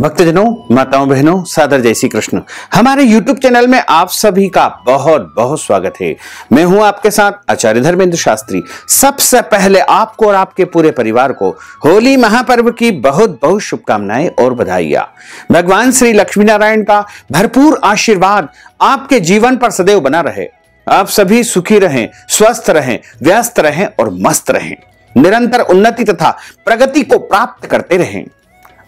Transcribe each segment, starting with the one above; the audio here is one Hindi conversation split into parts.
भक्तजनों, माताओं, बहनों, सादर जय श्री कृष्ण। हमारे YouTube चैनल में आप सभी का बहुत बहुत स्वागत है। मैं हूं आपके साथ आचार्य धर्मेंद्र शास्त्री। सबसे पहले आपको और आपके पूरे परिवार को होली महापर्व की बहुत बहुत शुभकामनाएं और बधाइयां। भगवान श्री लक्ष्मी नारायण का भरपूर आशीर्वाद आपके जीवन पर सदैव बना रहे। आप सभी सुखी रहें, स्वस्थ रहें, व्यस्त रहें और मस्त रहें। निरंतर उन्नति तथा प्रगति को प्राप्त करते रहें।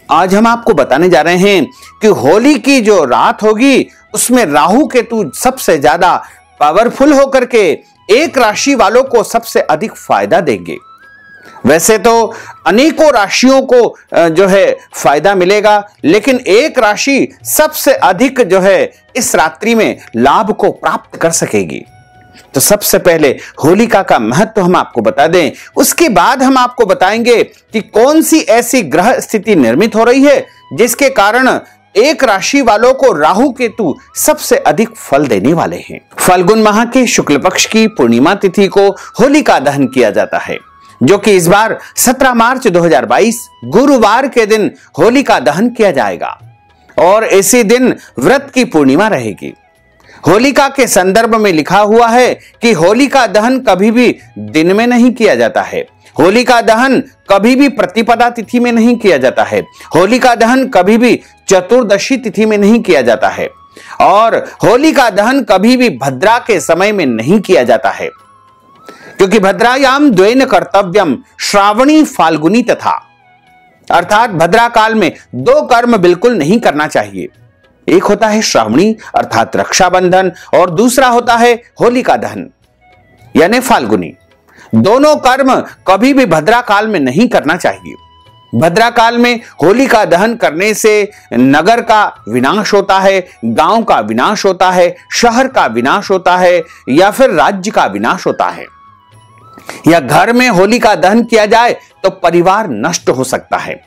आज हम आपको बताने जा रहे हैं कि होली की जो रात होगी उसमें राहु केतु सबसे ज्यादा पावरफुल होकर के एक राशि वालों को सबसे अधिक फायदा देंगे। वैसे तो अनेकों राशियों को जो है फायदा मिलेगा, लेकिन एक राशि सबसे अधिक जो है इस रात्रि में लाभ को प्राप्त कर सकेगी। तो सबसे पहले होलिका का महत्व हम आपको बता दें, उसके बाद हम आपको बताएंगे कि कौन सी ऐसी ग्रह स्थिति निर्मित हो रही है जिसके कारण एक राशि वालों को राहु केतु सबसे अधिक फल देने वाले हैं। फाल्गुन माह के शुक्ल पक्ष की पूर्णिमा तिथि को होलिका दहन किया जाता है, जो कि इस बार 17 मार्च 2022 गुरुवार के दिन होलिका दहन किया जाएगा और इसी दिन व्रत की पूर्णिमा रहेगी। होलिका के संदर्भ में लिखा हुआ है कि होलिका दहन कभी भी दिन में नहीं किया जाता है। होलिका दहन कभी भी प्रतिपदा तिथि में नहीं किया जाता है। होलिका दहन कभी भी चतुर्दशी तिथि में नहीं किया जाता है और होलिका दहन कभी भी भद्रा के समय में नहीं किया जाता है, क्योंकि भद्रायाम द्वेन कर्तव्यम श्रावणी फाल्गुनी तथा, अर्थात भद्रा काल में दो कर्म बिल्कुल नहीं करना चाहिए। एक होता है श्रावणी अर्थात रक्षाबंधन और दूसरा होता है होलिका दहन यानी फाल्गुनी। दोनों कर्म कभी भी भद्रा काल में नहीं करना चाहिए। भद्रा काल में होलिका दहन करने से नगर का विनाश होता है, गांव का विनाश होता है, शहर का विनाश होता है या फिर राज्य का विनाश होता है। या घर में होलिका दहन किया जाए तो परिवार नष्ट हो सकता है।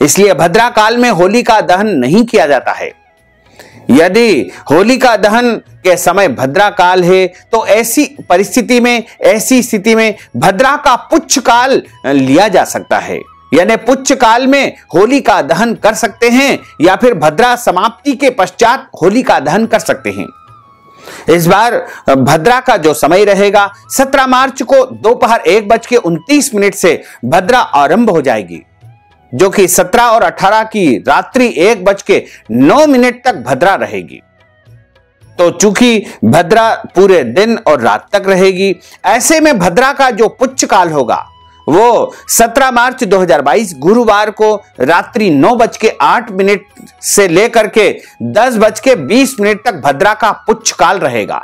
इसलिए भद्रा काल में होलिका दहन नहीं किया जाता है। यदि होलिका दहन के समय भद्रा काल है तो ऐसी परिस्थिति में, ऐसी स्थिति में भद्रा का पुच्छ काल लिया जा सकता है, यानी पुच्छ काल में होलिका दहन कर सकते हैं या फिर भद्रा समाप्ति के पश्चात होलिका दहन कर सकते हैं। इस बार भद्रा का जो समय रहेगा 17 मार्च को दोपहर 1:29 से भद्रा आरंभ हो जाएगी, जो कि 17 और 18 की रात्रि 1:09 तक भद्रा रहेगी। तो चूंकि भद्रा पूरे दिन और रात तक रहेगी, ऐसे में भद्रा का जो पुच्छ काल होगा वो 17 मार्च 2022 गुरुवार को रात्रि 9:08 से लेकर के 10:20 तक भद्रा का पुच्छ काल रहेगा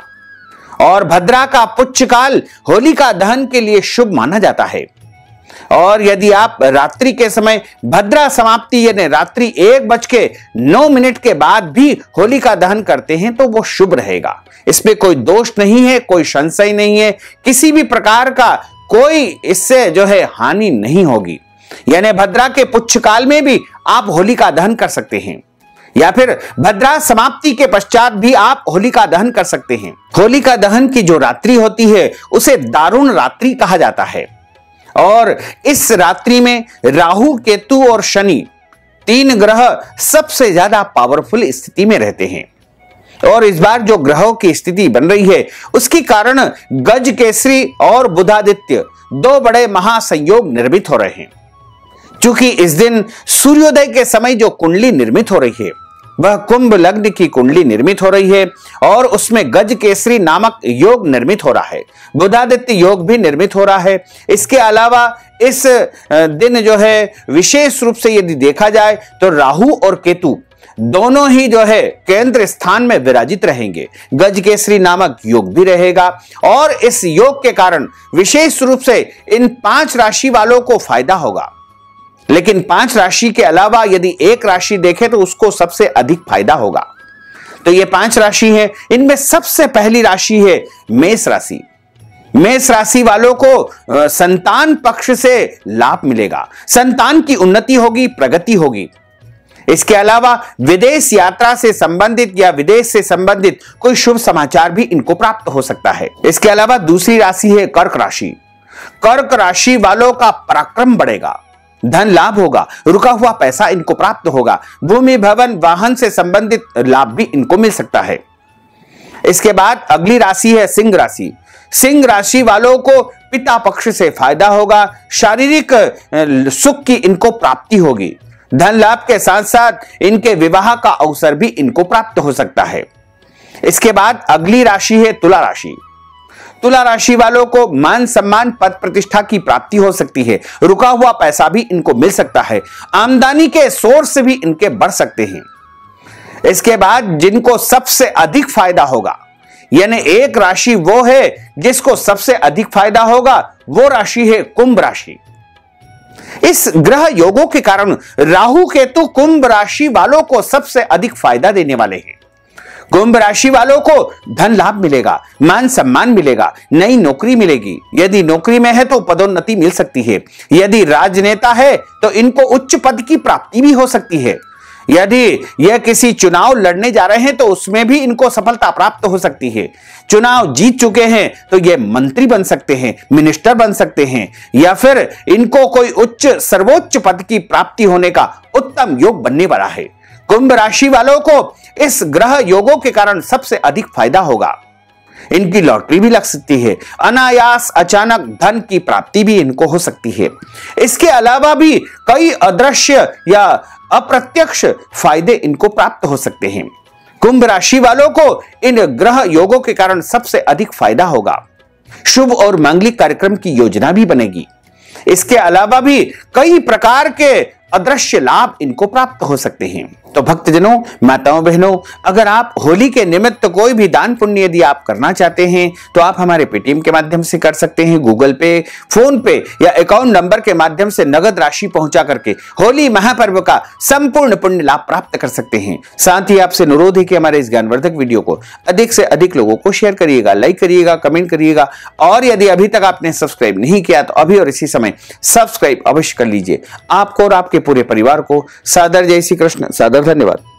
और भद्रा का पुच्छ काल होलिका दहन के लिए शुभ माना जाता है। और यदि आप रात्रि के समय भद्रा समाप्ति यानी रात्रि 1:09 के बाद भी होलिका दहन करते हैं तो वो शुभ रहेगा। इसमें कोई दोष नहीं है, कोई संशय नहीं है, किसी भी प्रकार का कोई इससे जो है हानि नहीं होगी। यानी भद्रा के पुच्छ काल में भी आप होलिका दहन कर सकते हैं या फिर भद्रा समाप्ति के पश्चात भी आप होलिका दहन कर सकते हैं। होलिका दहन की जो रात्रि होती है उसे दारुण रात्रि कहा जाता है और इस रात्रि में राहु, केतु और शनि तीन ग्रह सबसे ज्यादा पावरफुल स्थिति में रहते हैं। और इस बार जो ग्रहों की स्थिति बन रही है उसके कारण गज केसरी और बुधादित्य दो बड़े महासंयोग निर्मित हो रहे हैं। क्योंकि इस दिन सूर्योदय के समय जो कुंडली निर्मित हो रही है वह कुंभ लग्न की कुंडली निर्मित हो रही है और उसमें गज केसरी नामक योग निर्मित हो रहा है, बुधादित्य योग भी निर्मित हो रहा है। इसके अलावा इस दिन जो है विशेष रूप से यदि देखा जाए तो राहु और केतु दोनों ही जो है केंद्र स्थान में विराजित रहेंगे। गज केसरी नामक योग भी रहेगा और इस योग के कारण विशेष रूप से इन 5 राशि वालों को फायदा होगा। लेकिन 5 राशि के अलावा यदि एक राशि देखें तो उसको सबसे अधिक फायदा होगा। तो ये 5 राशि है, इनमें सबसे पहली राशि है मेष राशि। मेष राशि वालों को संतान पक्ष से लाभ मिलेगा, संतान की उन्नति होगी, प्रगति होगी। इसके अलावा विदेश यात्रा से संबंधित या विदेश से संबंधित कोई शुभ समाचार भी इनको प्राप्त हो सकता है। इसके अलावा दूसरी राशि है कर्क राशि। कर्क राशि वालों का पराक्रम बढ़ेगा, धन लाभ होगा, रुका हुआ पैसा इनको प्राप्त होगा, भूमि भवन वाहन से संबंधित लाभ भी इनको मिल सकता है। इसके बाद अगली राशि है सिंह राशि। सिंह राशि वालों को पिता पक्ष से फायदा होगा, शारीरिक सुख की इनको प्राप्ति होगी, धन लाभ के साथ साथ इनके विवाह का अवसर भी इनको प्राप्त हो सकता है। इसके बाद अगली राशि है तुला राशि। तुला राशि वालों को मान सम्मान पद प्रतिष्ठा की प्राप्ति हो सकती है, रुका हुआ पैसा भी इनको मिल सकता है, आमदनी के सोर्स भी इनके बढ़ सकते हैं। इसके बाद जिनको सबसे अधिक फायदा होगा, यानी एक राशि वो है जिसको सबसे अधिक फायदा होगा, वो राशि है कुंभ राशि। इस ग्रह योगों के कारण राहु केतु कुंभ राशि वालों को सबसे अधिक फायदा देने वाले हैं। कुंभ राशि वालों को धन लाभ मिलेगा, मान सम्मान मिलेगा, नई नौकरी मिलेगी, यदि नौकरी में है तो पदोन्नति मिल सकती है, यदि राजनेता है तो इनको उच्च पद की प्राप्ति भी हो सकती है, यदि यह किसी चुनाव लड़ने जा रहे हैं तो उसमें भी इनको सफलता प्राप्त हो सकती है, चुनाव जीत चुके हैं तो ये मंत्री बन सकते हैं, मिनिस्टर बन सकते हैं, या फिर इनको कोई उच्च सर्वोच्च पद की प्राप्ति होने का उत्तम योग बनने वाला है। कुंभ राशि वालों को इस ग्रह योगों के कारण सबसे अधिक फायदा होगा, इनकी लॉटरी भी लग सकती है, अनायास अचानक धन की प्राप्ति भी इनको हो सकती है। इसके अलावा भी कई अदृश्य या अप्रत्यक्ष फायदे इनको प्राप्त हो सकते हैं। कुंभ राशि वालों को इन ग्रह योगों के कारण सबसे अधिक फायदा होगा, शुभ और मांगलिक कार्यक्रम की योजना भी बनेगी। इसके अलावा भी कई प्रकार के अदृश्य लाभ इनको प्राप्त हो सकते हैं। तो भक्तजनों, माताओं बहनों, अगर आप होली के निमित्त कोई भी दान पुण्य यदि आप करना चाहते हैं तो आप हमारे पेटीएम के माध्यम से कर सकते हैं, गूगल पे, फोन पे या अकाउंट नंबर के माध्यम से नगद राशि पहुंचा करके होली महापर्व का संपूर्ण पुण्य लाभ प्राप्त कर सकते हैं। साथ ही आपसे अनुरोध है कि हमारे इस ज्ञानवर्धक वीडियो को अधिक से अधिक लोगों को शेयर करिएगा, लाइक करिएगा, कमेंट करिएगा, और यदि अभी तक आपने सब्सक्राइब नहीं किया तो अभी और इसी समय सब्सक्राइब अवश्य कर लीजिए। आपको और आपके पूरे परिवार को सादर जय श्री कृष्ण, सादर धन्यवाद।